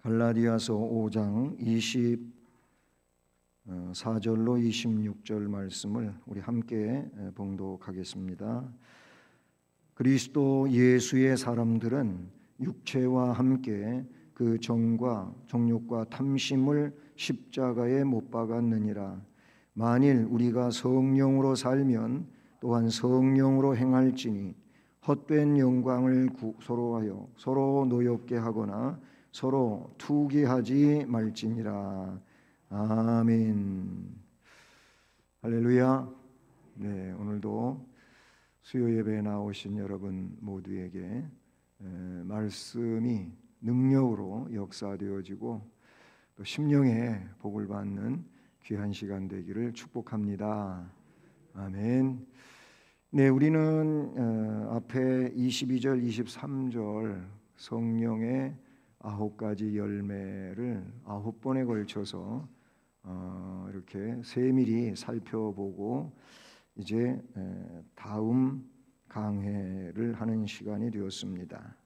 갈라디아서 5장 24절로 26절 말씀을 우리 함께 봉독하겠습니다. 그리스도 예수의 사람들은 육체와 함께 그 정과 정욕과 탐심을 십자가에 못 박았느니라. 만일 우리가 성령으로 살면 또한 성령으로 행할지니 헛된 영광을 서로하여 서로 노엽게 하거나 서로 투기하지 말지니라. 아멘. 할렐루야. 네, 오늘도 수요 예배에 나오신 여러분 모두에게 말씀이 능력으로 역사되어지고 또 심령의 복을 받는 귀한 시간 되기를 축복합니다. 아멘. 네, 우리는 앞에 22절, 23절 성령의 9가지 열매를 9번에 걸쳐서 이렇게 세밀히 살펴보고 이제 다음 강해를 하는 시간이 되었습니다.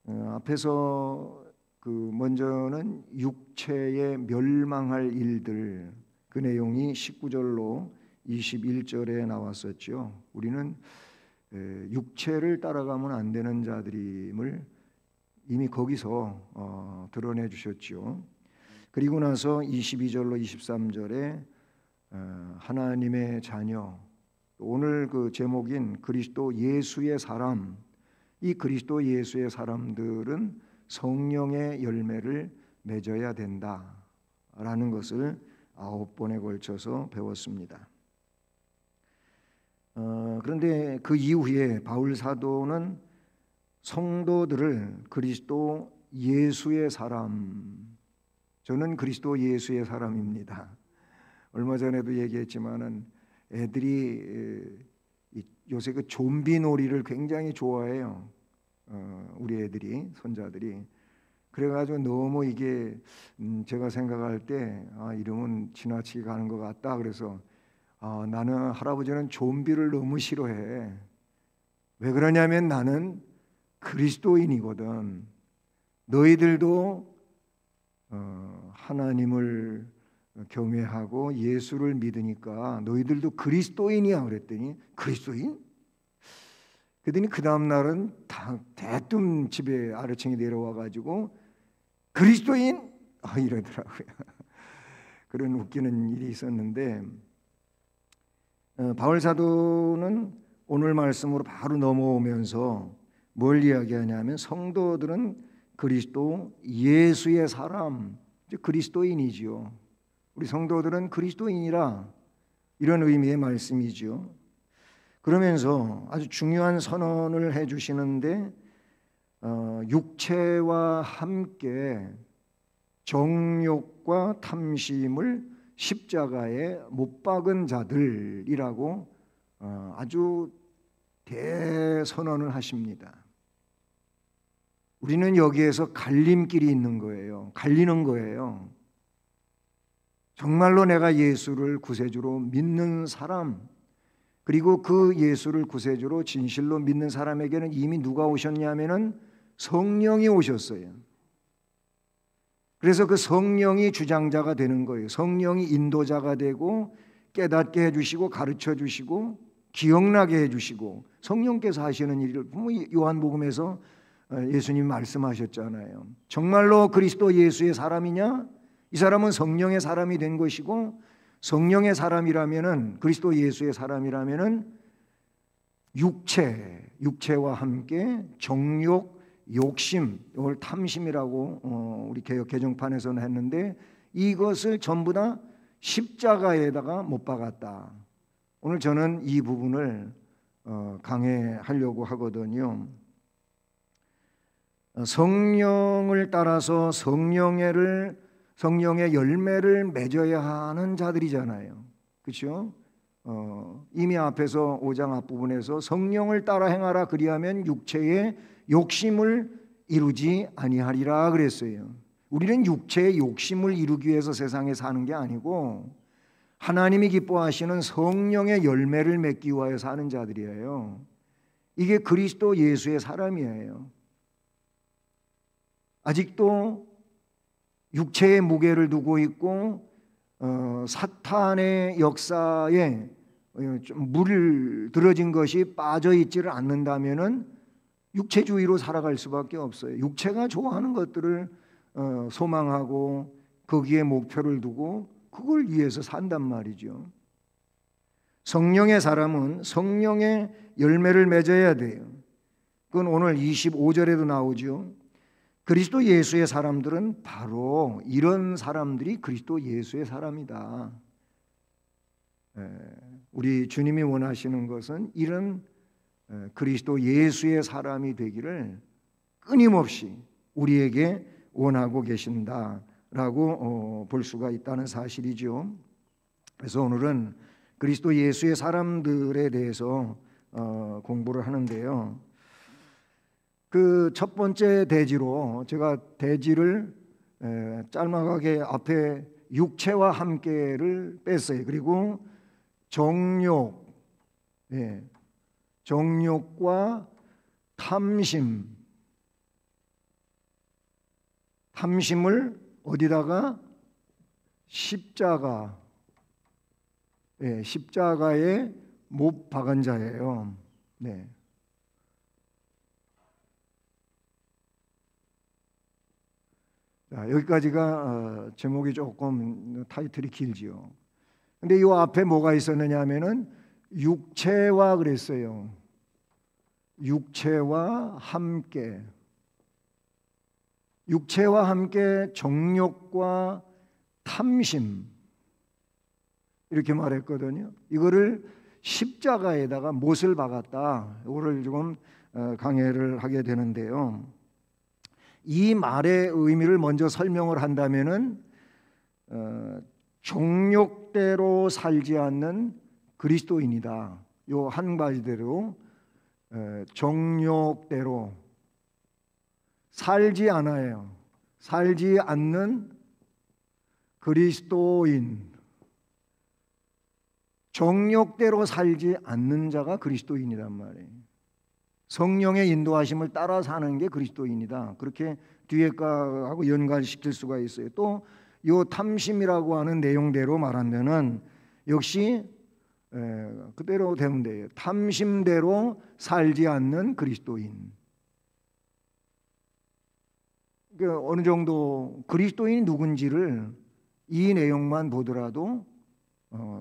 앞에서 먼저는 육체의 멸망할 일들, 그 내용이 19절로 21절에 나왔었죠. 우리는 육체를 따라가면 안 되는 자들임을 이미 거기서 드러내 주셨죠. 그리고 나서 22절로 23절에 하나님의 자녀, 오늘 그 제목인 그리스도 예수의 사람, 이 그리스도 예수의 사람들은 성령의 열매를 맺어야 된다라는 것을 9번에 걸쳐서 배웠습니다. 그런데 그 이후에 바울 사도는 성도들을 그리스도 예수의 사람, 저는 그리스도 예수의 사람입니다. 얼마 전에도 얘기했지만은 애들이 요새 그 좀비 놀이를 굉장히 좋아해요. 우리 애들이, 손자들이. 그래가지고 너무 이게 제가 생각할 때 이러면 지나치게 가는 것 같다. 그래서 나는 할아버지는 좀비를 너무 싫어해. 왜 그러냐면 나는 그리스도인이거든. 너희들도 하나님을 경외하고 예수를 믿으니까 너희들도 그리스도인이야. 그랬더니 그리스도인? 그랬더니 그 다음 날은 대뜸 집에 아래층에 내려와가지고 그리스도인? 이러더라고요. 그런 웃기는 일이 있었는데 바울 사도는 오늘 말씀으로 바로 넘어오면서 뭘 이야기하냐면 성도들은 그리스도 예수의 사람, 그리스도인이지요. 우리 성도들은 그리스도인이라, 이런 의미의 말씀이죠. 그러면서 아주 중요한 선언을 해주시는데 육체와 함께 정욕과 탐심을 십자가에 못 박은 자들이라고 아주 대선언을 하십니다. 우리는 여기에서 갈림길이 있는 거예요. 갈리는 거예요. 정말로 내가 예수를 구세주로 믿는 사람, 그리고 그 예수를 구세주로 진실로 믿는 사람에게는 이미 누가 오셨냐면은 성령이 오셨어요. 그래서 그 성령이 주장자가 되는 거예요. 성령이 인도자가 되고 깨닫게 해주시고 가르쳐 주시고 기억나게 해주시고 성령께서 하시는 일을 요한복음에서 예수님이 말씀하셨잖아요. 정말로 그리스도 예수의 사람이냐? 이 사람은 성령의 사람이 된 것이고, 성령의 사람이라면은, 그리스도 예수의 사람이라면은 육체와 함께 정욕, 욕심, 이걸 탐심이라고 우리 개역 개정판에서는 했는데 이것을 전부 다 십자가에다가 못 박았다. 오늘 저는 이 부분을 강해하려고 하거든요. 성령을 따라서 성령의 열매를 맺어야 하는 자들이잖아요. 그렇죠? 이미 앞에서 5장 앞부분에서 성령을 따라 행하라 그리하면 육체의 욕심을 이루지 아니하리라 그랬어요. 우리는 육체의 욕심을 이루기 위해서 세상에 사는 게 아니고 하나님이 기뻐하시는 성령의 열매를 맺기 위하여 사는 자들이에요. 이게 그리스도 예수의 사람이에요. 아직도 육체의 무게를 두고 있고 사탄의 역사에 좀 물들어진 것이 빠져 있지를 않는다면은 육체주의로 살아갈 수밖에 없어요. 육체가 좋아하는 것들을 소망하고 거기에 목표를 두고 그걸 위해서 산단 말이죠. 성령의 사람은 성령의 열매를 맺어야 돼요. 그건 오늘 25절에도 나오죠. 그리스도 예수의 사람들은 바로 이런 사람들이 그리스도 예수의 사람이다. 우리 주님이 원하시는 것은 이런 그리스도 예수의 사람이 되기를 끊임없이 우리에게 원하고 계신다라고 볼 수가 있다는 사실이죠. 그래서 오늘은 그리스도 예수의 사람들에 대해서 공부를 하는데요. 그 첫 번째 대지로 제가 대지를 짤막하게 앞에 육체와 함께를 뺐어요. 그리고 정욕, 정욕과 탐심을 어디다가 십자가에 못 박은 자예요. 네. 자, 여기까지가 제목이 조금 타이틀이 길지요. 근데 이 앞에 뭐가 있었느냐 하면은 육체와 그랬어요. 육체와 함께 정욕과 탐심 이렇게 말했거든요. 이거를 십자가에다가 못을 박았다. 이거를 조금 강해를 하게 되는데요. 이 말의 의미를 먼저 설명을 한다면은 정욕대로 살지 않는 그리스도인이다. 요 한 가지대로 정욕대로 살지 않아요. 살지 않는 그리스도인. 정욕대로 살지 않는 자가 그리스도인이란 말이에요. 성령의 인도하심을 따라 사는 게 그리스도인이다. 그렇게 뒤에 거하고 연관시킬 수가 있어요. 또 이 탐심이라고 하는 내용대로 말하면은 역시 그대로 되면 돼요. 탐심대로 살지 않는 그리스도인. 그러니까 어느 정도 그리스도인이 누군지를 이 내용만 보더라도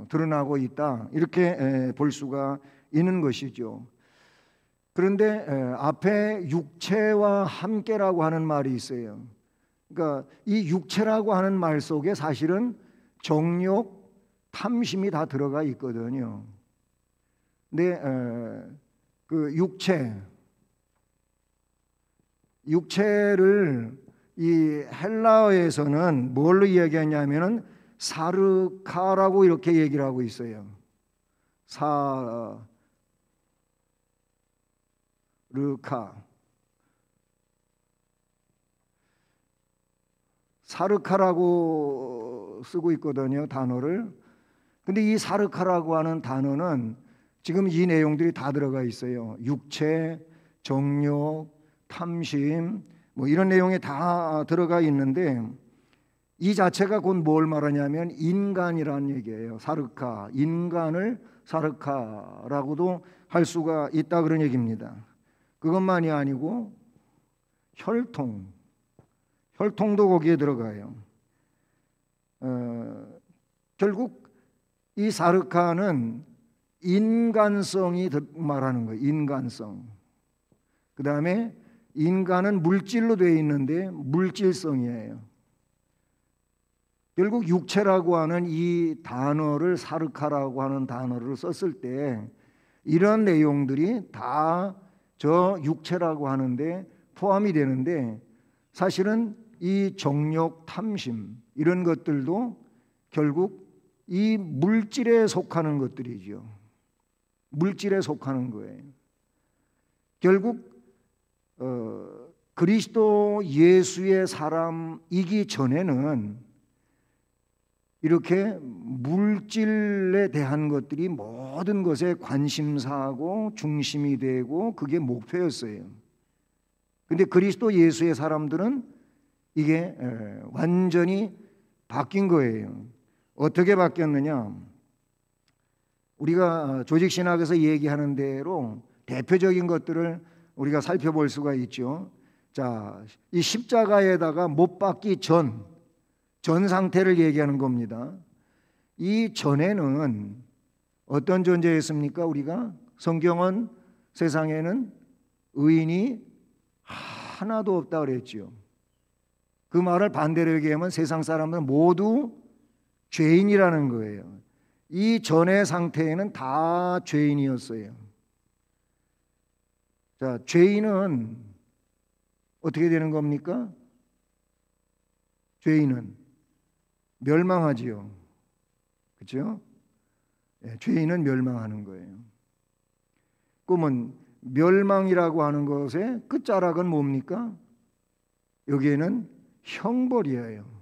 드러나고 있다. 이렇게 볼 수가 있는 것이죠. 그런데 앞에 육체와 함께라고 하는 말이 있어요. 그러니까 이 육체라고 하는 말 속에 사실은 정욕, 탐심이 다 들어가 있거든요. 근데 그 육체를 이 헬라어에서는 뭘로 이야기하냐면은 사르카라고 이렇게 얘기를 하고 있어요. 사르카라고 쓰고 있거든요, 단어를. 근데 이 사르카라고 하는 단어는 지금 이 내용들이 다 들어가 있어요. 육체, 정욕, 탐심 뭐 이런 내용이 다 들어가 있는데 이 자체가 곧 뭘 말하냐면 인간이라는 얘기예요. 사르카, 인간을 사르카라고도 할 수가 있다 그런 얘기입니다. 그것만이 아니고 혈통도 거기에 들어가요. 결국 이 사르카는 인간성이 말하는 거예요. 인간성. 그 다음에 인간은 물질로 되어 있는데 물질성이에요. 결국 육체라고 하는 이 단어를 사르카라고 하는 단어를 썼을 때 이런 내용들이 다 저 육체라고 하는데 포함이 되는데 사실은 이 정욕, 탐심 이런 것들도 결국 이 물질에 속하는 것들이죠. 물질에 속하는 거예요. 결국 그리스도 예수의 사람이기 전에는 이렇게 물질에 대한 것들이 모든 것에 관심사하고 중심이 되고 그게 목표였어요. 근데 그리스도 예수의 사람들은 이게 완전히 바뀐 거예요. 어떻게 바뀌었느냐? 우리가 조직신학에서 얘기하는 대로 대표적인 것들을 우리가 살펴볼 수가 있죠. 자, 이 십자가에다가 못 박기 전 상태를 얘기하는 겁니다. 이 전에는 어떤 존재였습니까? 우리가 성경은 세상에는 의인이 하나도 없다 그랬죠. 그 말을 반대로 얘기하면 세상 사람들은 모두 죄인이라는 거예요. 이 전의 상태에는 다 죄인이었어요. 자, 죄인은 어떻게 되는 겁니까? 죄인은 멸망하지요. 그렇죠? 죄인은 멸망하는 거예요. 그러면 멸망이라고 하는 것의 끝자락은 뭡니까? 여기에는 형벌이에요.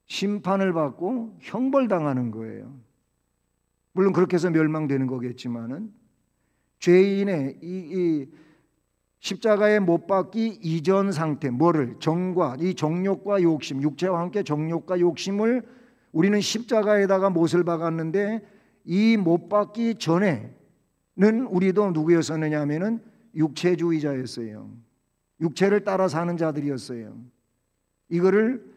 심판을 받고 형벌당하는 거예요. 물론 그렇게 해서 멸망되는 거겠지만은 죄인의 이 십자가에 못 박기 이전 상태, 뭐를 정과 이 정욕과 욕심, 육체와 함께 정욕과 욕심을 우리는 십자가에다가 못을 박았는데 이 못 박기 전에는 우리도 누구였었느냐 하면은 육체주의자였어요. 육체를 따라 사는 자들이었어요. 이거를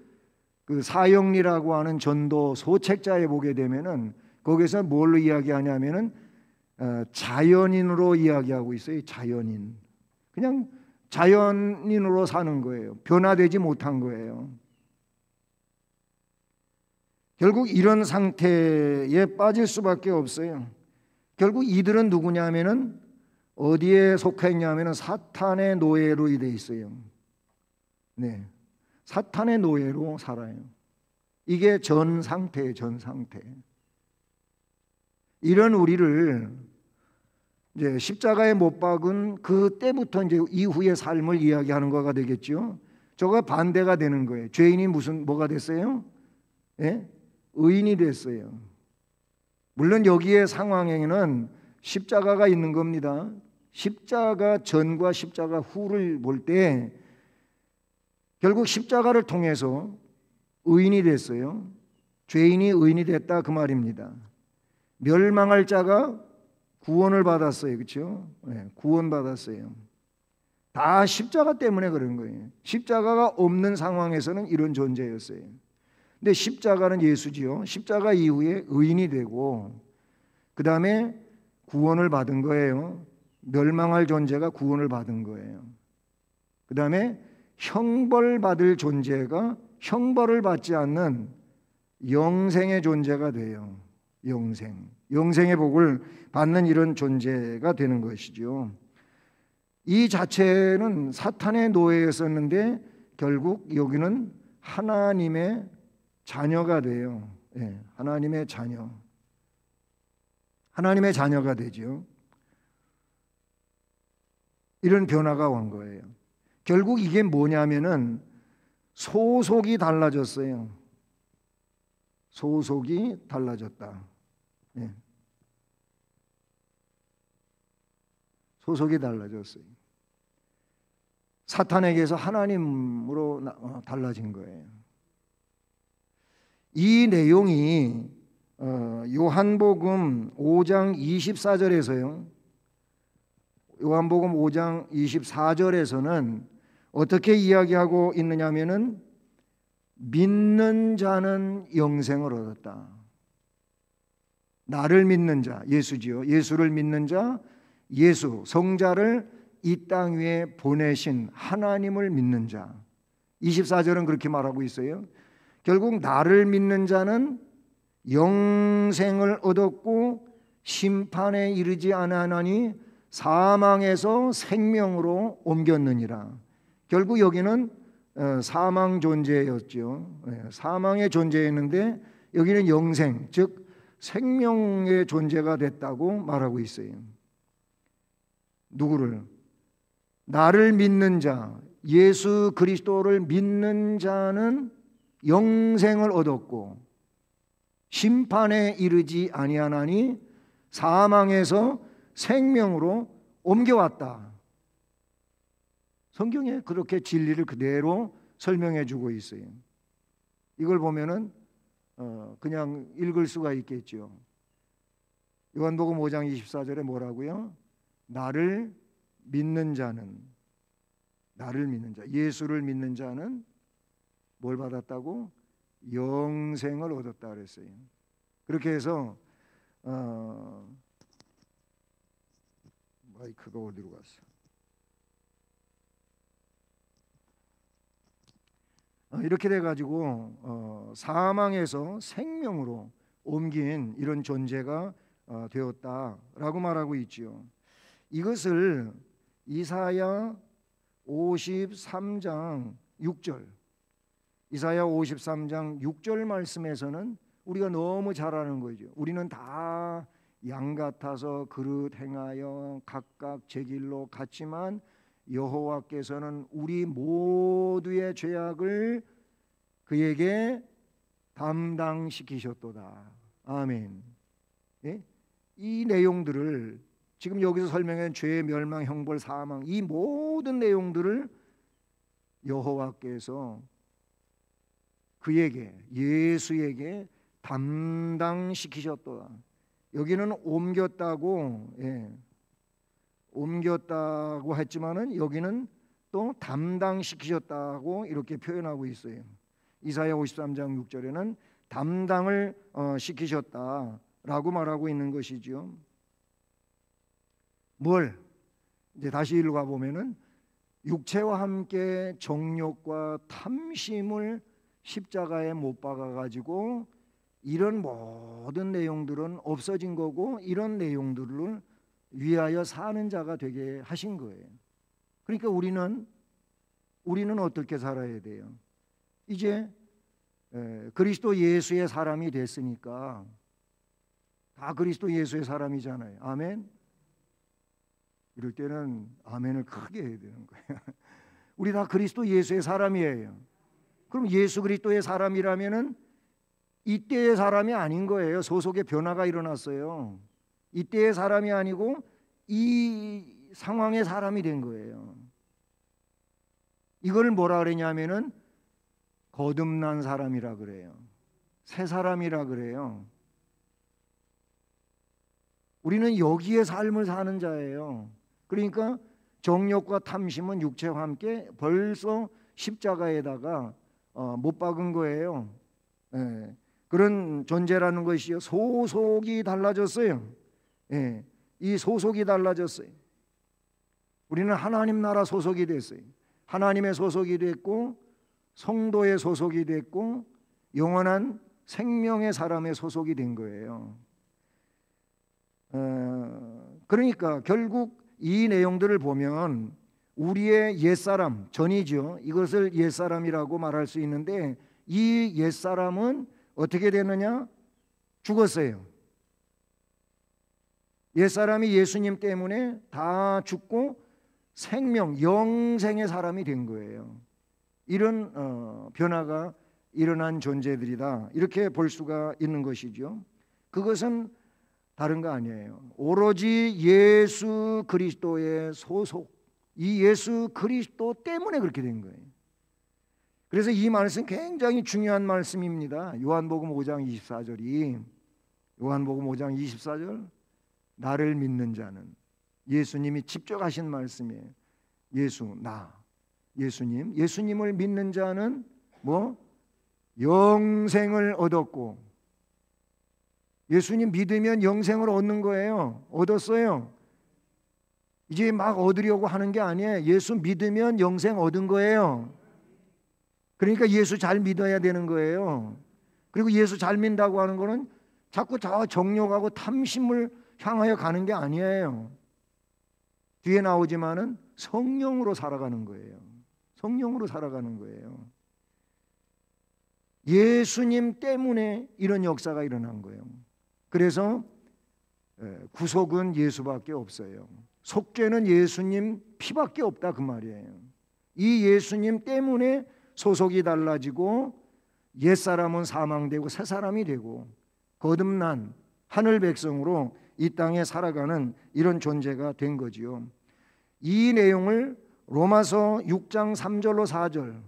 그 사형리라고 하는 전도 소책자에 보게 되면은 거기서 뭘로 이야기하냐면은 자연인으로 이야기하고 있어요. 자연인. 그냥 자연인으로 사는 거예요. 변화되지 못한 거예요. 결국 이런 상태에 빠질 수밖에 없어요. 결국 이들은 누구냐면은 어디에 속해 있냐면은 사탄의 노예로 돼 있어요. 네. 사탄의 노예로 살아요. 이게 전 상태예요, 전 상태. 이런 우리를 이제 십자가에 못 박은 그때부터 이제 이후의 삶을 이야기하는 거가 되겠죠. 저가 반대가 되는 거예요. 죄인이 뭐가 됐어요? 예? 의인이 됐어요. 물론 여기에 상황에는 십자가가 있는 겁니다. 십자가 전과 십자가 후를 볼 때 결국 십자가를 통해서 의인이 됐어요. 죄인이 의인이 됐다 그 말입니다. 멸망할 자가 구원을 받았어요. 그렇죠? 네, 구원받았어요. 다 십자가 때문에 그런 거예요. 십자가가 없는 상황에서는 이런 존재였어요. 근데 십자가는 예수지요. 십자가 이후에 의인이 되고 그 다음에 구원을 받은 거예요. 멸망할 존재가 구원을 받은 거예요. 그 다음에 형벌받을 존재가 형벌을 받지 않는 영생의 존재가 돼요. 영생의 복을 받는 이런 존재가 되는 것이죠. 이 자체는 사탄의 노예였었는데 결국 여기는 하나님의 자녀가 돼요. 네, 하나님의 자녀가 되죠. 이런 변화가 온 거예요. 결국 이게 뭐냐면은 소속이 달라졌어요. 소속이 달라졌다. 네. 소속이 달라졌어요. 사탄에게서 하나님으로 달라진 거예요. 이 내용이 요한복음 5장 24절에서요. 요한복음 5장 24절에서는 어떻게 이야기하고 있느냐면은 믿는 자는 영생을 얻었다. 나를 믿는 자, 예수지요. 예수를 믿는 자, 예수 성자를 이 땅 위에 보내신 하나님을 믿는 자. 24절은 그렇게 말하고 있어요. 결국 나를 믿는 자는 영생을 얻었고 심판에 이르지 아니하나니 사망에서 생명으로 옮겼느니라. 결국 여기는 사망 존재였죠. 사망의 존재였는데 여기는 영생, 즉 생명의 존재가 됐다고 말하고 있어요. 누구를? 나를 믿는 자, 예수 그리스도를 믿는 자는 영생을 얻었고 심판에 이르지 아니하나니 사망에서 생명으로 옮겨왔다. 성경에 그렇게 진리를 그대로 설명해 주고 있어요. 이걸 보면은 그냥 읽을 수가 있겠죠. 요한복음 5장 24절에 뭐라고요? 나를 믿는 자는, 예수를 믿는 자는 뭘 받았다고? 영생을 얻었다 그랬어요. 그렇게 해서 마이크가 어디로 갔어? 이렇게 돼가지고 사망에서 생명으로 옮긴 이런 존재가 되었다라고 말하고 있지요. 이것을 이사야 53장 6절, 이사야 53장 6절 말씀에서는 우리가 너무 잘 아는 거죠. 우리는 다 양 같아서 그릇 행하여 각각 제 길로 갔지만 여호와께서는 우리 모두의 죄악을 그에게 담당시키셨도다. 아멘. 예? 이 내용들을 지금 여기서 설명한 죄, 멸망, 형벌, 사망, 이 모든 내용들을 여호와께서 그에게, 예수에게 담당시키셨도다. 여기는 옮겼다고, 옮겼다고 했지만은 여기는 또 담당시키셨다고 이렇게 표현하고 있어요. 이사야 53장 6절에는 담당을 시키셨다라고 말하고 있는 것이죠. 뭘? 이제 다시 읽어가 보면은 육체와 함께 정욕과 탐심을 십자가에 못 박아 가지고 이런 모든 내용들은 없어진 거고 이런 내용들을 위하여 사는 자가 되게 하신 거예요. 그러니까 우리는 어떻게 살아야 돼요? 이제 그리스도 예수의 사람이 됐으니까 다 그리스도 예수의 사람이잖아요. 아멘. 이럴 때는 아멘을 크게 해야 되는 거예요. 우리 다 그리스도 예수의 사람이에요. 그럼 예수 그리스도의 사람이라면은 이때의 사람이 아닌 거예요. 소속의 변화가 일어났어요. 이때의 사람이 아니고 이 상황의 사람이 된 거예요. 이걸 뭐라 그러냐면은 거듭난 사람이라 그래요. 새 사람이라 그래요. 우리는 여기에 삶을 사는 자예요. 그러니까 정욕과 탐심은 육체와 함께 벌써 십자가에다가 못 박은 거예요. 그런 존재라는 것이요. 소속이 달라졌어요. 이 소속이 달라졌어요. 우리는 하나님 나라 소속이 됐어요. 하나님의 소속이 됐고 성도의 소속이 됐고 영원한 생명의 사람의 소속이 된 거예요. 그러니까 결국 이 내용들을 보면 우리의 옛사람, 전이죠. 이것을 옛사람이라고 말할 수 있는데 이 옛사람은 어떻게 되느냐? 죽었어요. 옛사람이 예수님 때문에 다 죽고 생명, 영생의 사람이 된 거예요. 이런 변화가 일어난 존재들이다. 이렇게 볼 수가 있는 것이죠. 그것은 다른 거 아니에요. 오로지 예수 그리스도의 소속, 이 예수 그리스도 때문에 그렇게 된 거예요. 그래서 이 말씀 굉장히 중요한 말씀입니다. 요한복음 5장 24절이 요한복음 5장 24절 나를 믿는 자는 예수님이 직접 하신 말씀이에요. 예수님을 믿는 자는 영생을 얻었고 예수님 믿으면 영생을 얻는 거예요. 얻었어요. 이제 막 얻으려고 하는 게 아니에요. 예수 믿으면 영생 얻은 거예요. 그러니까 예수 잘 믿어야 되는 거예요. 그리고 예수 잘 믿는다고 하는 거는 자꾸 저 정욕하고 탐심을 향하여 가는 게 아니에요. 뒤에 나오지만은 성령으로 살아가는 거예요. 성령으로 살아가는 거예요. 예수님 때문에 이런 역사가 일어난 거예요. 그래서 구속은 예수밖에 없어요. 속죄는 예수님 피밖에 없다 그 말이에요. 이 예수님 때문에 소속이 달라지고 옛사람은 사망되고 새사람이 되고 거듭난 하늘 백성으로 이 땅에 살아가는 이런 존재가 된 거지요. 이 내용을 로마서 6장 3절로 4절,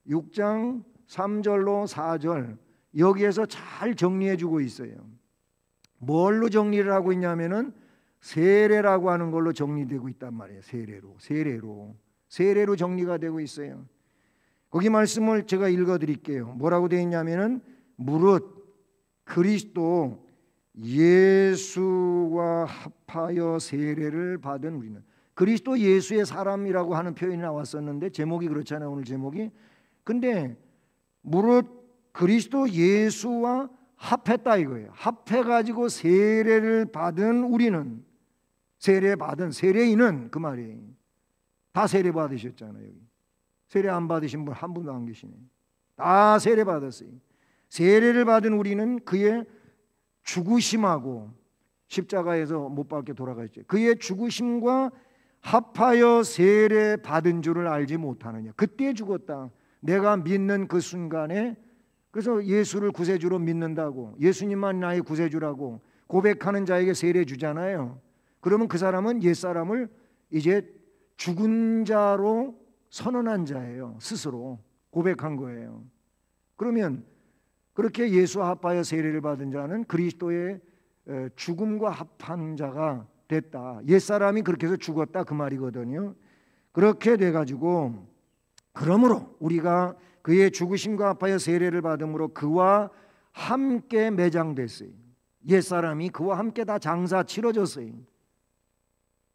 6장 3절로 4절 여기에서 잘 정리해주고 있어요. 뭘로 정리를 하고 있냐면은 세례라고 하는 걸로 정리되고 있단 말이에요. 세례로 정리가 되고 있어요. 거기 말씀을 제가 읽어드릴게요. 뭐라고 되어 있냐면은 무릇 그리스도 예수와 합하여 세례를 받은 우리는, 그리스도 예수의 사람이라고 하는 표현이 나왔었는데 제목이 그렇잖아요, 오늘 제목이. 근데 무릇 그리스도 예수와 합했다 이거예요. 합해가지고 세례를 받은 우리는, 세례인은 그 말이에요. 다 세례 받으셨잖아요. 여기 세례 안 받으신 분 한 분도 안 계시네. 다 세례 받았어요. 세례를 받은 우리는 그의 죽으심하고, 십자가에서 못 박혀 돌아가셨죠. 그의 죽으심과 합하여 세례 받은 줄을 알지 못하느냐. 그때 죽었다. 내가 믿는 그 순간에. 그래서 예수를 구세주로 믿는다고, 예수님만 나의 구세주라고 고백하는 자에게 세례 주잖아요. 그러면 그 사람은 옛사람을 이제 죽은 자로 선언한 자예요. 스스로 고백한 거예요. 그러면 그렇게 예수와 합하여 세례를 받은 자는 그리스도의 죽음과 합한 자가 됐다. 옛사람이 그렇게 해서 죽었다 그 말이거든요. 그렇게 돼가지고 그러므로 우리가 그의 죽으심과 합하여 세례를 받음으로 그와 함께 매장됐어요. 옛사람이 그와 함께 다 장사 치러졌어요.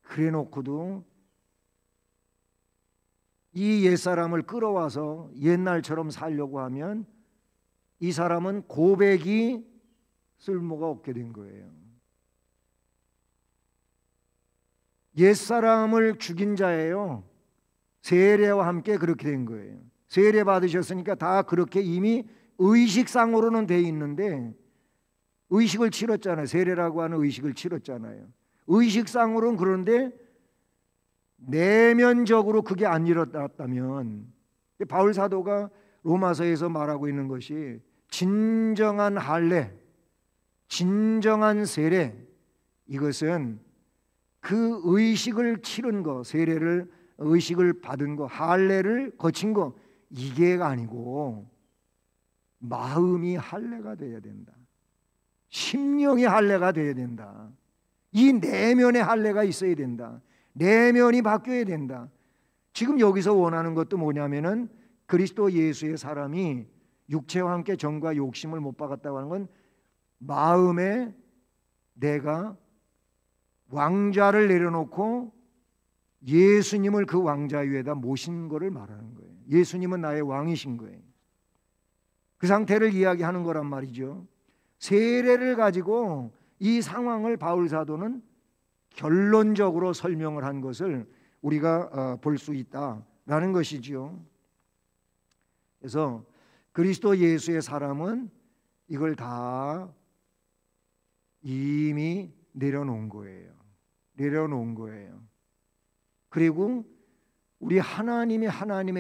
그래 놓고도 이 옛사람을 끌어와서 옛날처럼 살려고 하면 이 사람은 고백이 쓸모가 없게 된 거예요. 옛사람을 죽인 자예요. 세례와 함께 그렇게 된 거예요. 세례 받으셨으니까 다 그렇게 이미 의식상으로는 돼 있는데, 의식을 치렀잖아요. 세례라고 하는 의식을 치렀잖아요. 의식상으로는 그런데 내면적으로 그게 안 일어났다면, 바울 사도가 로마서에서 말하고 있는 것이 진정한 할례, 진정한 세례, 이것은 그 의식을 치른 거, 세례를 의식을 받은 거, 할례를 거친 거, 이게 아니고 마음이 할례가 돼야 된다. 심령이 할례가 돼야 된다. 이 내면의 할례가 있어야 된다. 내면이 바뀌어야 된다. 지금 여기서 원하는 것도 뭐냐면은 그리스도 예수의 사람이 육체와 함께 정과 욕심을 못 박았다고 하는 건 마음에 내가 왕좌를 내려놓고 예수님을 그 왕좌 위에다 모신 것을 말하는 거예요. 예수님은 나의 왕이신 거예요. 그 상태를 이야기하는 거란 말이죠. 세례를 가지고 이 상황을 바울 사도는 결론적으로 설명을 한 것을 우리가 볼 수 있다라는 것이죠. 그래서 그리스도 예수의 사람은 이걸 다 이미 내려놓은 거예요. 내려놓은 거예요. 그리고 우리 하나님의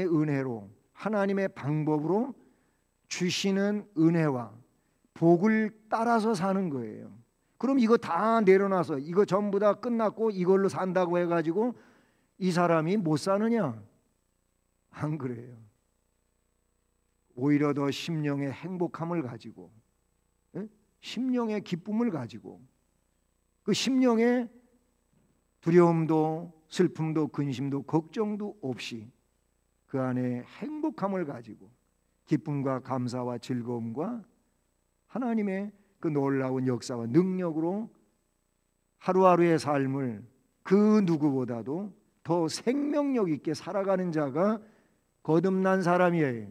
은혜로, 하나님의 방법으로 주시는 은혜와 복을 따라서 사는 거예요. 그럼 이거 다 내려놔서 이거 전부 다 끝났고 이걸로 산다고 해가지고 이 사람이 못 사느냐? 안 그래요. 오히려 더 심령의 행복함을 가지고, 심령의 기쁨을 가지고, 그 심령의 두려움도 슬픔도 근심도 걱정도 없이 그 안에 행복함을 가지고 기쁨과 감사와 즐거움과 하나님의 그 놀라운 역사와 능력으로 하루하루의 삶을 그 누구보다도 더 생명력 있게 살아가는 자가 거듭난 사람이에요.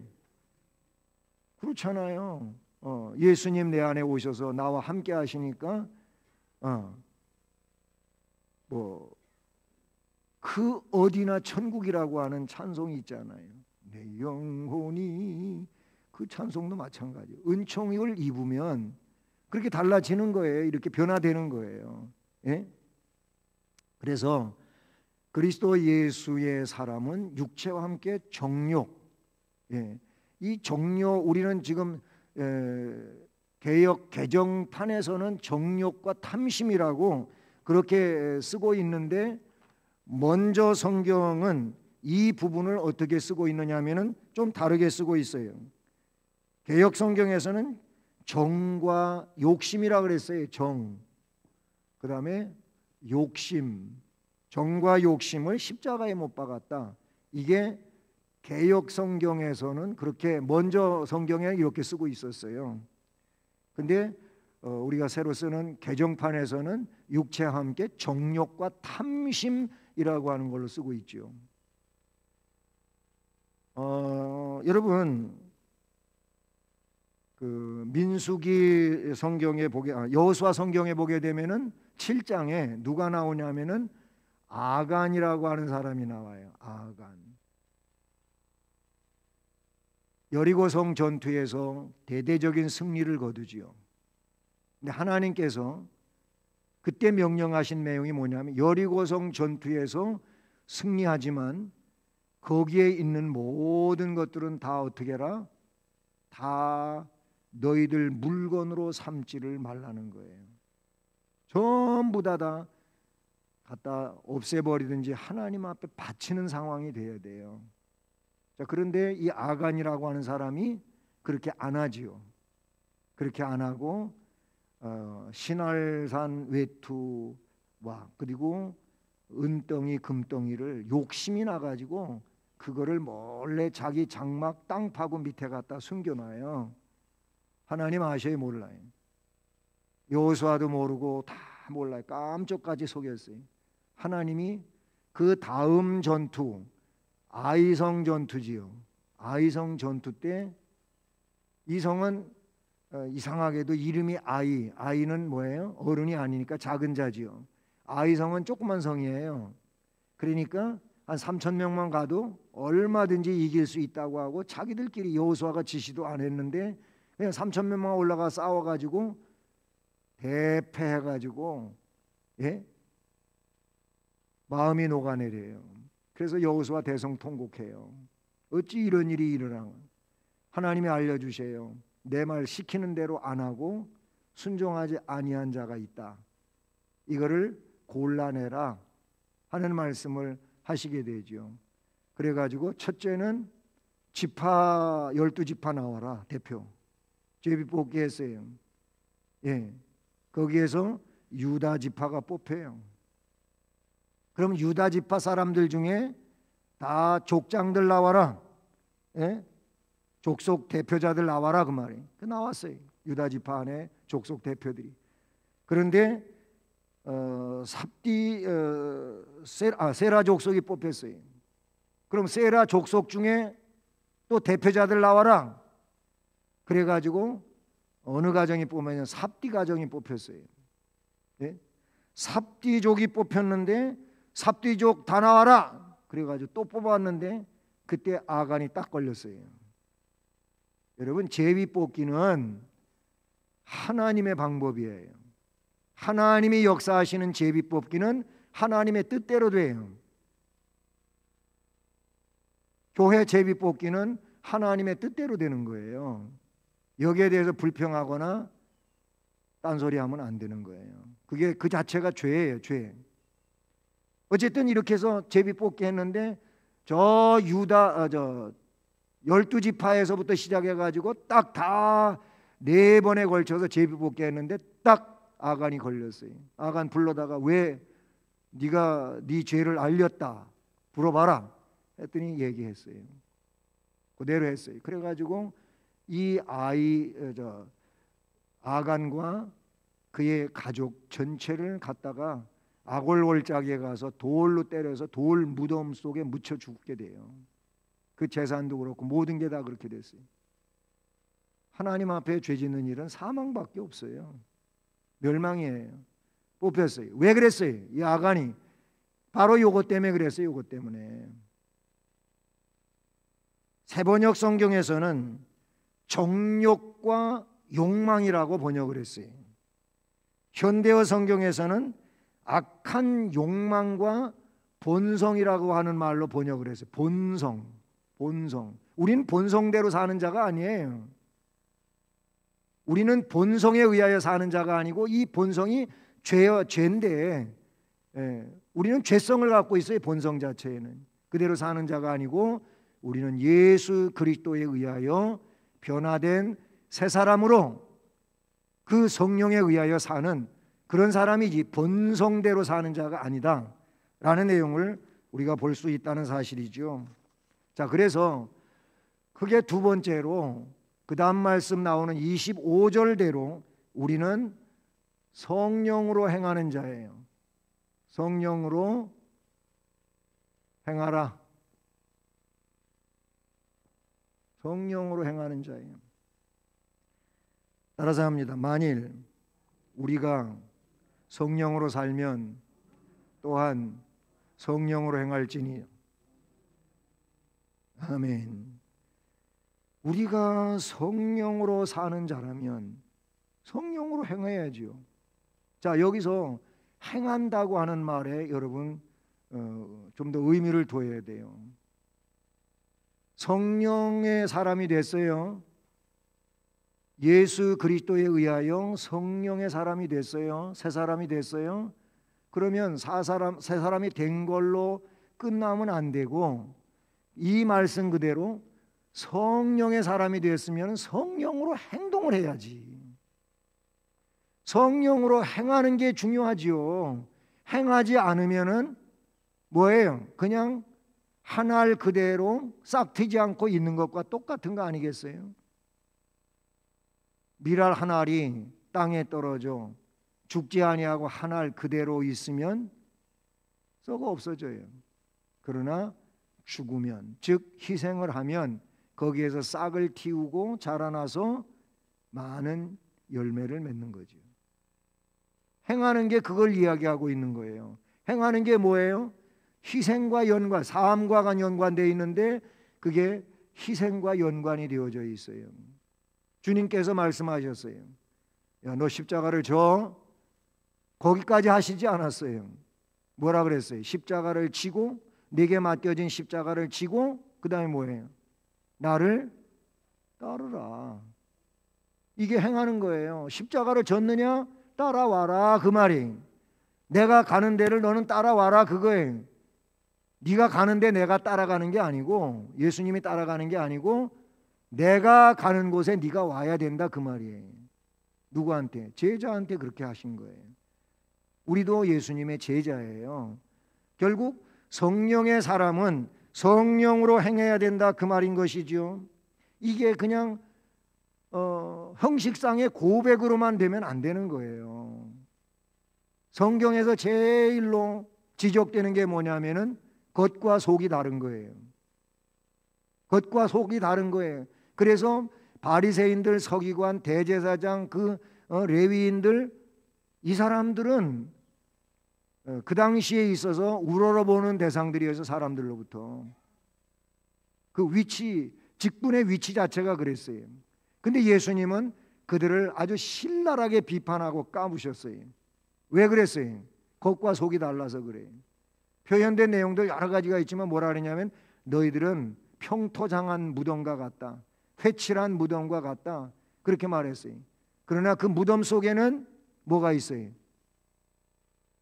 그렇잖아요. 예수님 내 안에 오셔서 나와 함께 하시니까 그 어디나 천국이라고 하는 찬송이 있잖아요. 내 영혼이, 그 찬송도 마찬가지예요. 은총을 입으면 그렇게 달라지는 거예요. 이렇게 변화되는 거예요. 예? 그래서 그리스도 예수의 사람은 육체와 함께 정욕, 이 정욕, 우리는 지금 개역 개정판에서는 정욕과 탐심이라고 그렇게 쓰고 있는데 먼저 성경은 이 부분을 어떻게 쓰고 있느냐 하면은 좀 다르게 쓰고 있어요. 개역 성경에서는 정과 욕심이라 그랬어요. 정. 그다음에 욕심. 정과 욕심을 십자가에 못 박았다. 이게 개역 성경에서는 그렇게 먼저 성경에 이렇게 쓰고 있었어요. 근데 우리가 새로 쓰는 개정판에서는 육체와 함께 정욕과 탐심이라고 하는 걸로 쓰고 있죠. 여러분 그 민수기 성경에 여호수아 성경에 보게 되면은 7장에 누가 나오냐면은 아간이라고 하는 사람이 나와요. 아간. 여리고성 전투에서 대대적인 승리를 거두지요. 근데 하나님께서 그때 명령하신 내용이 뭐냐면 여리고성 전투에서 승리하지만 거기에 있는 모든 것들은 다 어떻게 해라? 다 너희들 물건으로 삼지를 말라는 거예요. 전부 다 갖다 없애버리든지 하나님 앞에 바치는 상황이 돼야 돼요. 자, 그런데 이 아간이라고 하는 사람이 그렇게 안 하지요. 그렇게 안 하고 신할산 외투와 그리고 은덩이 금덩이를 욕심이 나가지고 그거를 몰래 자기 장막 땅 파고 밑에 갖다 숨겨놔요. 하나님 아셔요? 몰라요? 여호수아도 모르고 다 몰라요. 깜짝까지 속였어요. 하나님이 그 다음 전투 아이성 전투지요. 아이성 전투 때 이 성은 이상하게도 이름이 아이는 뭐예요? 어른이 아니니까 작은 자지요. 아이성은 조그만 성이에요. 그러니까 한 3,000명만 가도 얼마든지 이길 수 있다고 하고 자기들끼리 여호수아가 지시도 안 했는데 그냥 3,000명만 올라가 싸워가지고 대패해가지고 마음이 녹아내려요. 그래서 여호수아 대성통곡해요. 어찌 이런 일이 일어나? 하나님이 알려주세요. 내 말 시키는 대로 안 하고 순종하지 아니한 자가 있다. 이거를 골라내라 하는 말씀을 하시게 되죠. 그래가지고 첫째는 지파 12지파 나와라 대표 제비뽑기 했어요. 거기에서 유다 지파가 뽑혀요. 그럼 유다 지파 사람들 중에 다 족장들 나와라. 족속 대표자들 나와라 그 말이에요. 그 나왔어요. 유다 지파 안에 족속 대표들이. 그런데 세라 족속이 뽑혔어요. 그럼 세라 족속 중에 또 대표자들 나와라. 그래가지고 어느 가정이 뽑으면 삽디 가정이 뽑혔어요. 삽디족이 뽑혔는데 삽디족 다 나와라. 그래가지고 또 뽑았는데 그때 아간이 딱 걸렸어요. 여러분 제비 뽑기는 하나님의 방법이에요. 하나님이 역사하시는 제비 뽑기는 하나님의 뜻대로 돼요. 교회 제비 뽑기는 하나님의 뜻대로 되는 거예요. 여기에 대해서 불평하거나 딴소리하면 안 되는 거예요. 그게 그 자체가 죄예요, 죄. 어쨌든 이렇게 해서 제비 뽑기 했는데 저 유다 12지파에서부터 시작해가지고 딱 다 4번에 걸쳐서 제비 뽑기 했는데 딱 아간이 걸렸어요. 아간 불러다가 왜 네가 네 죄를 알렸다 물어봐라 했더니 얘기했어요. 그대로 했어요. 그래가지고 이 아간과 그의 가족 전체를 갖다가 아골골짜기에 가서 돌로 때려서 돌 무덤 속에 묻혀 죽게 돼요. 그 재산도 그렇고 모든 게 다 그렇게 됐어요. 하나님 앞에 죄 짓는 일은 사망밖에 없어요. 멸망이에요. 뽑혔어요. 왜 그랬어요? 이 아간이 바로 요것 때문에 그랬어요. 요것 때문에. 세번역 성경에서는 정욕과 욕망이라고 번역을 했어요. 현대어 성경에서는 악한 욕망과 본성이라고 하는 말로 번역을 했어요. 본성. 우리는 본성대로 사는 자가 아니에요. 우리는 본성에 의하여 사는 자가 아니고 이 본성이 죄인데 우리는 죄성을 갖고 있어요. 본성 자체에는 그대로 사는 자가 아니고 우리는 예수 그리스도에 의하여 변화된 새 사람으로 그 성령에 의하여 사는 그런 사람이지 본성대로 사는 자가 아니다 라는 내용을 우리가 볼 수 있다는 사실이죠. 자, 그래서 크게 두 번째로 그 다음 말씀 나오는 25절대로 우리는 성령으로 행하는 자예요. 성령으로 행하라. 성령으로 행하는 자예요. 따라서 합니다. 만일 우리가 성령으로 살면 또한 성령으로 행할지니. 아멘. 우리가 성령으로 사는 자라면 성령으로 행해야지요. 자, 여기서 행한다고 하는 말에 여러분 좀 더 의미를 둬야 돼요. 성령의 사람이 됐어요. 예수 그리스도에 의하여 성령의 사람이 됐어요. 새 사람이 됐어요. 그러면 새 사람이 된 걸로 끝나면 안 되고 이 말씀 그대로 성령의 사람이 됐으면 성령으로 행동을 해야지. 성령으로 행하는 게 중요하지요. 행하지 않으면은 뭐예요? 그냥 한 알 그대로 싹 트지 않고 있는 것과 똑같은 거 아니겠어요? 밀알 한 알이 땅에 떨어져 죽지 아니하고 한 알 그대로 있으면 썩어 없어져요. 그러나 죽으면, 즉 희생을 하면 거기에서 싹을 틔우고 자라나서 많은 열매를 맺는 거죠. 행하는 게 그걸 이야기하고 있는 거예요. 행하는 게 뭐예요? 희생과 연관, 삶과 연관되어 있는데 그게 희생과 연관이 되어져 있어요. 주님께서 말씀하셨어요. 야, 너 십자가를 져. 거기까지 하시지 않았어요. 뭐라 그랬어요? 십자가를 지고, 내게 맡겨진 십자가를 지고 그 다음에 뭐예요? 나를 따르라. 이게 행하는 거예요. 십자가를 졌느냐? 따라와라 그 말이. 내가 가는 데를 너는 따라와라 그거예요. 네가 가는데 내가 따라가는 게 아니고, 예수님이 따라가는 게 아니고 내가 가는 곳에 네가 와야 된다 그 말이에요. 누구한테? 제자한테 그렇게 하신 거예요. 우리도 예수님의 제자예요. 결국 성령의 사람은 성령으로 행해야 된다 그 말인 것이죠. 이게 그냥 형식상의 고백으로만 되면 안 되는 거예요. 성경에서 제일로 지적되는 게 뭐냐면은 겉과 속이 다른 거예요. 겉과 속이 다른 거예요. 그래서 바리새인들, 서기관, 대제사장, 레위인들, 이 사람들은 그 당시에 있어서 우러러보는 대상들이어서 사람들로부터 그 위치, 직분의 위치 자체가 그랬어요. 근데 예수님은 그들을 아주 신랄하게 비판하고 까부셨어요. 왜 그랬어요? 겉과 속이 달라서 그래요. 표현된 내용도 여러 가지가 있지만 뭐라 그러냐면 너희들은 평토장한 무덤과 같다. 회칠한 무덤과 같다. 그렇게 말했어요. 그러나 그 무덤 속에는 뭐가 있어요?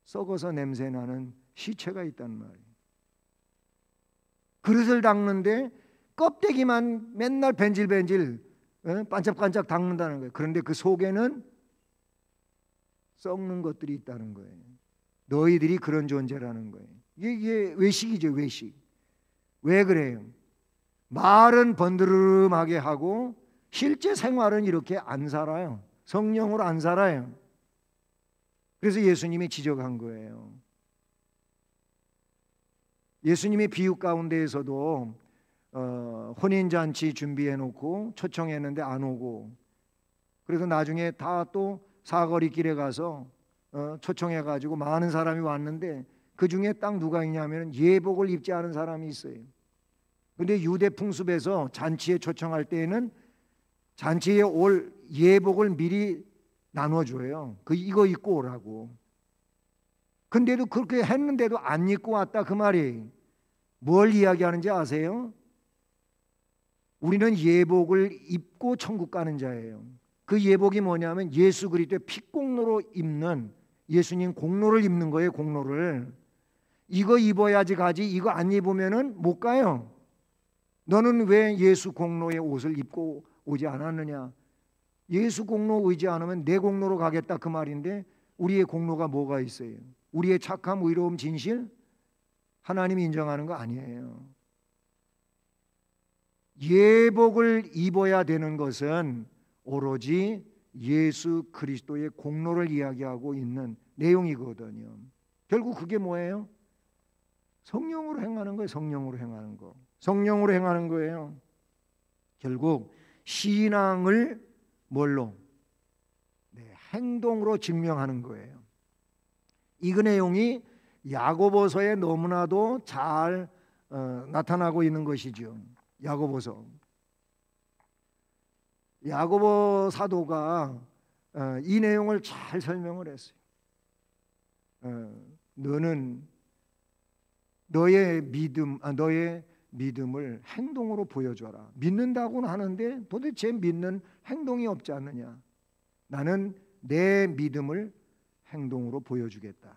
썩어서 냄새나는 시체가 있단 말이에요. 그릇을 닦는데 껍데기만 맨날 벤질벤질 반짝반짝 닦는다는 거예요. 그런데 그 속에는 썩는 것들이 있다는 거예요. 너희들이 그런 존재라는 거예요. 이게 외식이죠, 외식. 왜 그래요? 말은 번드름하게 하고 실제 생활은 이렇게 안 살아요. 성령으로 안 살아요. 그래서 예수님이 지적한 거예요. 예수님의 비유 가운데에서도 혼인잔치 준비해 놓고 초청했는데 안 오고, 그래서 나중에 다 또 사거리 길에 가서 초청해 가지고 많은 사람이 왔는데 그 중에 딱 누가 있냐면 예복을 입지 않은 사람이 있어요. 근데 유대 풍습에서 잔치에 초청할 때에는 잔치에 올 예복을 미리 나눠줘요. 이거 입고 오라고. 근데도 그렇게 했는데도 안 입고 왔다 그 말이 뭘 이야기하는지 아세요? 우리는 예복을 입고 천국 가는 자예요. 그 예복이 뭐냐면 예수 그리스도의 피공로로 입는, 예수님 공로를 입는 거예요. 공로를. 이거 입어야지 가지, 이거 안 입으면은 못 가요. 너는 왜 예수 공로의 옷을 입고 오지 않았느냐? 예수 공로 의지 않으면 내 공로로 가겠다 그 말인데, 우리의 공로가 뭐가 있어요? 우리의 착함, 의로움, 진실? 하나님이 인정하는 거 아니에요. 예복을 입어야 되는 것은 오로지 예수 그리스도의 공로를 이야기하고 있는 내용이거든요. 결국 그게 뭐예요? 성령으로 행하는 거예요. 성령으로 행하는 거. 성령으로 행하는 거예요. 결국 신앙을 뭘로? 행동으로 증명하는 거예요. 이 내용이 야고보서에 너무나도 잘 나타나고 있는 것이죠. 야고보서. 야고보 사도가 이 내용을 잘 설명을 했어요. 너는 너의 믿음을 행동으로 보여줘라. 믿는다고는 하는데 도대체 믿는 행동이 없지 않느냐? 나는 내 믿음을 행동으로 보여주겠다.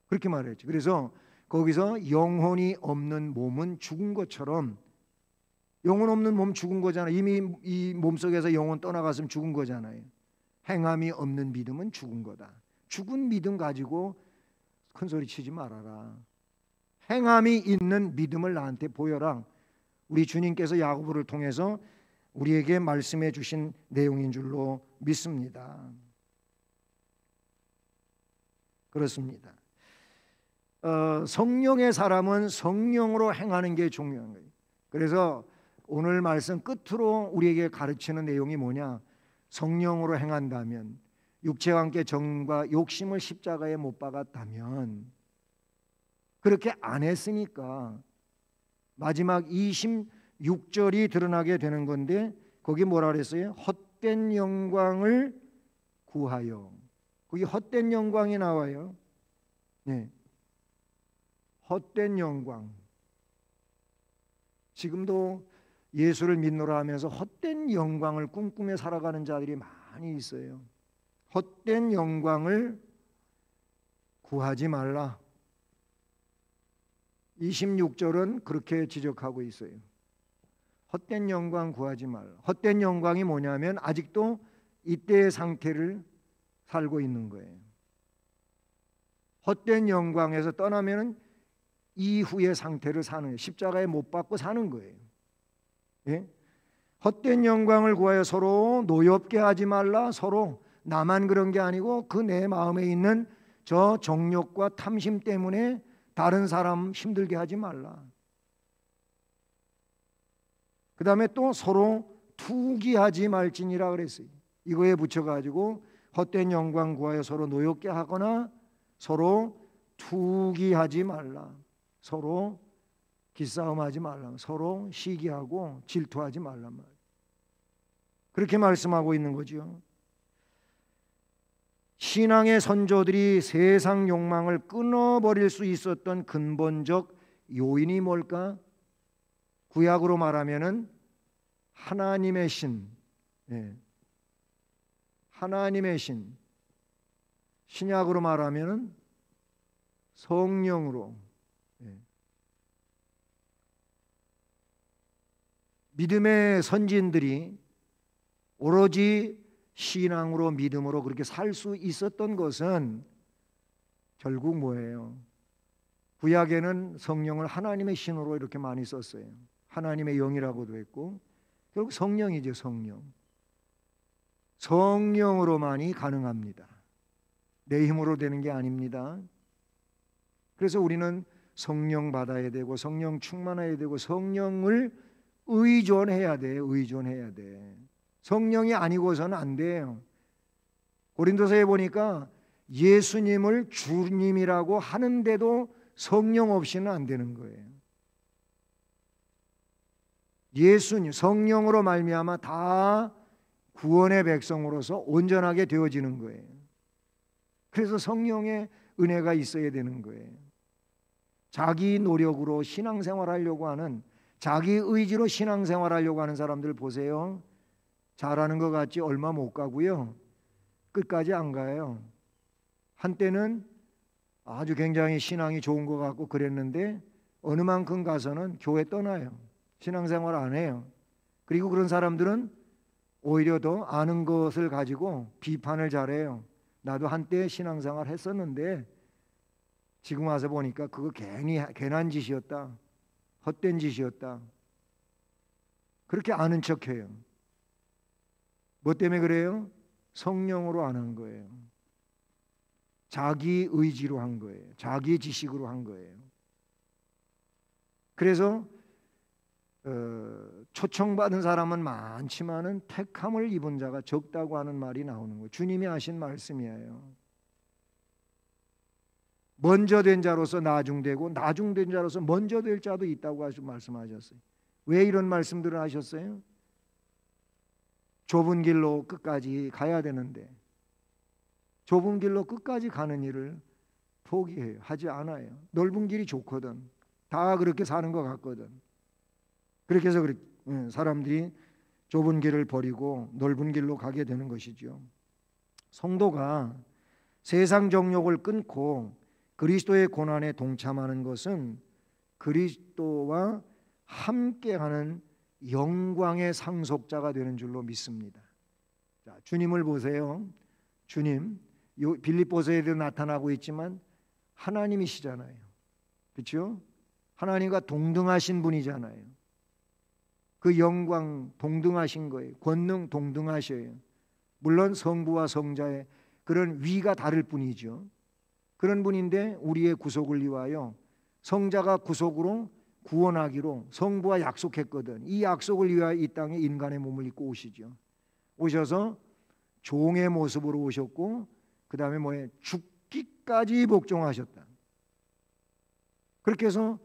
그렇게 말했죠. 그래서 거기서 영혼이 없는 몸은 죽은 것처럼, 영혼 없는 몸 죽은 거잖아요. 이미 이 몸속에서 영혼 떠나갔으면 죽은 거잖아요. 행함이 없는 믿음은 죽은 거다. 죽은 믿음 가지고 큰 소리 치지 말아라. 행함이 있는 믿음을 나한테 보여라. 우리 주님께서 야고보를 통해서 우리에게 말씀해 주신 내용인 줄로 믿습니다. 그렇습니다. 성령의 사람은 성령으로 행하는 게 중요한 거예요. 그래서 오늘 말씀 끝으로 우리에게 가르치는 내용이 뭐냐? 성령으로 행한다면, 육체와 함께 정과 욕심을 십자가에 못 박았다면, 그렇게 안 했으니까 마지막 26절이 드러나게 되는 건데, 거기 뭐라 그랬어요? 헛된 영광을 구하여. 거기 헛된 영광이 나와요. 네. 헛된 영광. 지금도 예수를 믿노라 하면서 헛된 영광을 꿈꾸며 살아가는 자들이 많이 있어요. 헛된 영광을 구하지 말라. 26절은 그렇게 지적하고 있어요. 헛된 영광 구하지 말라. 헛된 영광이 뭐냐면 아직도 이때의 상태를 살고 있는 거예요. 헛된 영광에서 떠나면은 이후의 상태를 사는 거예요. 십자가에 못 박고 사는 거예요. 예? 헛된 영광을 구하여 서로 노엽게 하지 말라. 서로 나만 그런 게 아니고 그 내 마음에 있는 저 정욕과 탐심 때문에 다른 사람 힘들게 하지 말라. 그 다음에 또 서로 투기하지 말지니라 그랬어요. 이거에 붙여가지고 헛된 영광 구하여 서로 노엽게 하거나 서로 투기하지 말라. 서로 기싸움하지 말라. 서로 시기하고 질투하지 말란 말. 그렇게 말씀하고 있는 거죠. 신앙의 선조들이 세상 욕망을 끊어버릴 수 있었던 근본적 요인이 뭘까? 구약으로 말하면은 하나님의 신, 하나님의 신. 신약으로 말하면은 성령으로. 믿음의 선진들이 오로지 신앙으로 믿음으로 그렇게 살 수 있었던 것은 결국 뭐예요? 구약에는 성령을 하나님의 신으로 이렇게 많이 썼어요. 하나님의 영이라고도 했고, 결국 성령이죠. 성령으로만이 가능합니다. 내 힘으로 되는 게 아닙니다. 그래서 우리는 성령 받아야 되고 성령 충만해야 되고 성령을 의존해야 돼. 성령이 아니고서는 안 돼요. 고린도서에 보니까 예수님을 주님이라고 하는데도 성령 없이는 안 되는 거예요. 예수님, 성령으로 말미암아 다 구원의 백성으로서 온전하게 되어지는 거예요. 그래서 성령의 은혜가 있어야 되는 거예요. 자기 노력으로 신앙생활하려고 하는, 자기 의지로 신앙생활하려고 하는 사람들 보세요. 잘하는 것 같지 얼마 못 가고요. 끝까지 안 가요. 한때는 아주 굉장히 신앙이 좋은 것 같고 그랬는데 어느 만큼 가서는 교회 떠나요. 신앙생활 안 해요. 그리고 그런 사람들은 오히려 더 아는 것을 가지고 비판을 잘해요. 나도 한때 신앙생활 했었는데 지금 와서 보니까 그거 괜한 짓이었다. 헛된 짓이었다. 그렇게 아는 척해요. 뭐 때문에 그래요? 성령으로 안 한 거예요. 자기 의지로 한 거예요. 자기 지식으로 한 거예요. 그래서 초청받은 사람은 많지만은 택함을 입은 자가 적다고 하는 말이 나오는 거예요. 주님이 하신 말씀이에요. 먼저 된 자로서 나중되고 나중된 자로서 먼저 될 자도 있다고 말씀하셨어요. 왜 이런 말씀들을 하셨어요? 좁은 길로 끝까지 가야 되는데 좁은 길로 끝까지 가는 일을 포기해요. 하지 않아요. 넓은 길이 좋거든. 다 그렇게 사는 것 같거든. 그렇게 해서 사람들이 좁은 길을 버리고 넓은 길로 가게 되는 것이죠. 성도가 세상 정욕을 끊고 그리스도의 고난에 동참하는 것은 그리스도와 함께하는 영광의 상속자가 되는 줄로 믿습니다. 자, 주님을 보세요. 주님, 빌립보서에도 나타나고 있지만 하나님이시잖아요. 그렇죠? 하나님과 동등하신 분이잖아요. 그 영광 동등하신 거예요. 권능 동등하셔요. 물론 성부와 성자의 그런 위가 다를 뿐이죠. 그런 분인데 우리의 구속을 위하여 성자가 구속으로 구원하기로 성부와 약속했거든. 이 약속을 위하여 이 땅에 인간의 몸을 입고 오시죠. 오셔서 종의 모습으로 오셨고 그 다음에 뭐예요? 죽기까지 복종하셨다. 그렇게 해서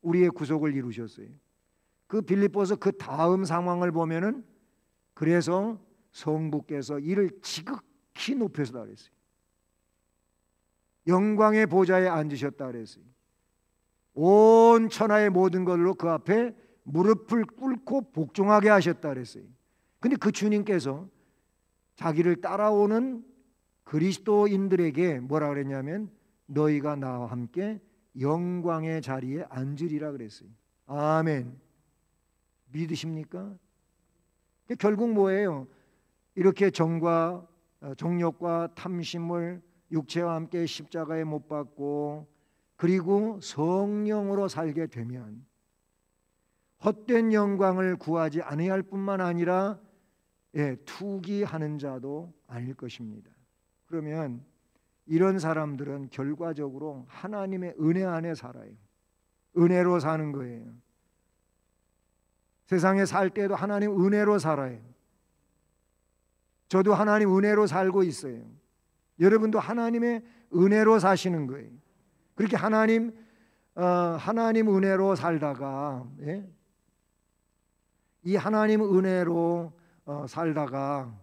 우리의 구속을 이루셨어요. 그 빌립보서 그 다음 상황을 보면은 그래서 성부께서 이를 지극히 높여서다 그랬어요. 영광의 보좌에 앉으셨다 그랬어요. 온 천하의 모든 것으로 그 앞에 무릎을 꿇고 복종하게 하셨다 그랬어요. 근데 그 주님께서 자기를 따라오는 그리스도인들에게 뭐라 그랬냐면 너희가 나와 함께 영광의 자리에 앉으리라 그랬어요. 아멘. 믿으십니까? 결국 뭐예요? 이렇게 정욕과 탐심을 육체와 함께 십자가에 못 박고 그리고 성령으로 살게 되면 헛된 영광을 구하지 아니할 뿐만 아니라 투기하는 자도 아닐 것입니다. 그러면 이런 사람들은 결과적으로 하나님의 은혜 안에 살아요. 은혜로 사는 거예요. 세상에 살 때도 하나님 은혜로 살아요. 저도 하나님 은혜로 살고 있어요. 여러분도 하나님의 은혜로 사시는 거예요. 그렇게 하나님 은혜로 살다가 이 하나님 은혜로 살다가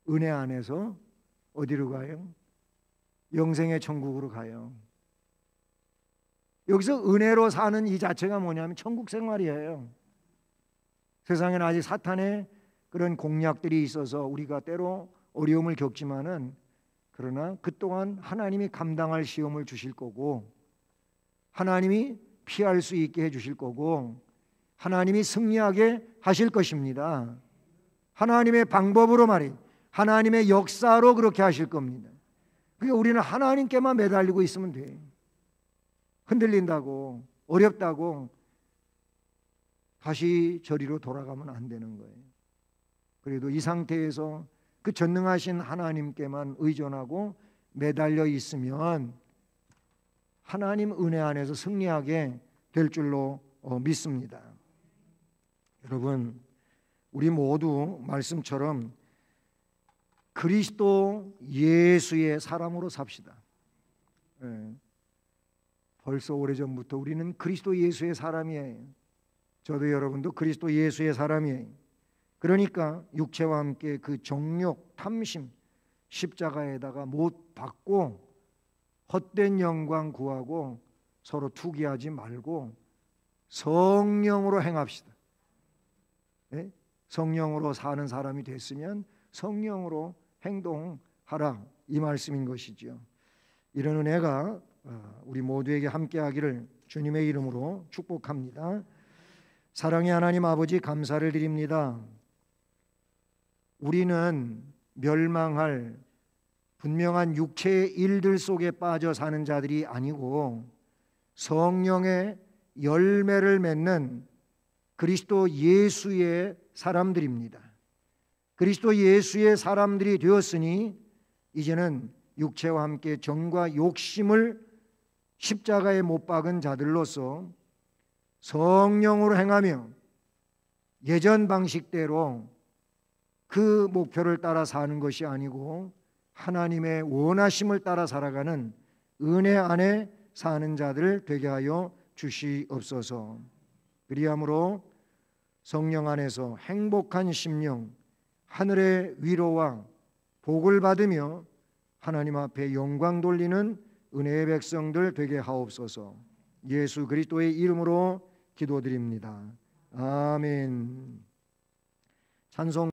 은혜 안에서 어디로 가요? 영생의 천국으로 가요. 여기서 은혜로 사는 이 자체가 뭐냐면 천국 생활이에요. 세상에는 아직 사탄의 그런 공략들이 있어서 우리가 때로 어려움을 겪지만은 그러나 그 또한 하나님이 감당할 시험을 주실 거고 하나님이 피할 수 있게 해주실 거고 하나님이 승리하게 하실 것입니다. 하나님의 방법으로 말이에요. 하나님의 역사로 그렇게 하실 겁니다. 그러니까 우리는 하나님께만 매달리고 있으면 돼요. 흔들린다고 어렵다고 다시 저리로 돌아가면 안 되는 거예요. 그래도 이 상태에서 그 전능하신 하나님께만 의존하고 매달려 있으면 하나님 은혜 안에서 승리하게 될 줄로 믿습니다. 여러분, 우리 모두 말씀처럼 그리스도 예수의 사람으로 삽시다. 벌써 오래전부터 우리는 그리스도 예수의 사람이에요. 저도 여러분도 그리스도 예수의 사람이에요. 그러니까 육체와 함께 그 정욕, 탐심, 십자가에다가 못 박고 헛된 영광 구하고 서로 투기하지 말고 성령으로 행합시다. 성령으로 사는 사람이 됐으면 성령으로 행동하라. 이 말씀인 것이지요. 이런 은혜가 우리 모두에게 함께하기를 주님의 이름으로 축복합니다. 사랑의 하나님 아버지, 감사를 드립니다. 우리는 멸망할 분명한 육체의 일들 속에 빠져 사는 자들이 아니고 성령의 열매를 맺는 그리스도 예수의 사람들입니다. 그리스도 예수의 사람들이 되었으니 이제는 육체와 함께 정과 욕심을 십자가에 못 박은 자들로서 성령으로 행하며 예전 방식대로 그 목표를 따라 사는 것이 아니고 하나님의 원하심을 따라 살아가는 은혜 안에 사는 자들 되게 하여 주시옵소서. 그리함으로 성령 안에서 행복한 심령, 하늘의 위로와 복을 받으며 하나님 앞에 영광 돌리는 은혜의 백성들 되게 하옵소서. 예수 그리스도의 이름으로 기도드립니다. 아멘. 찬송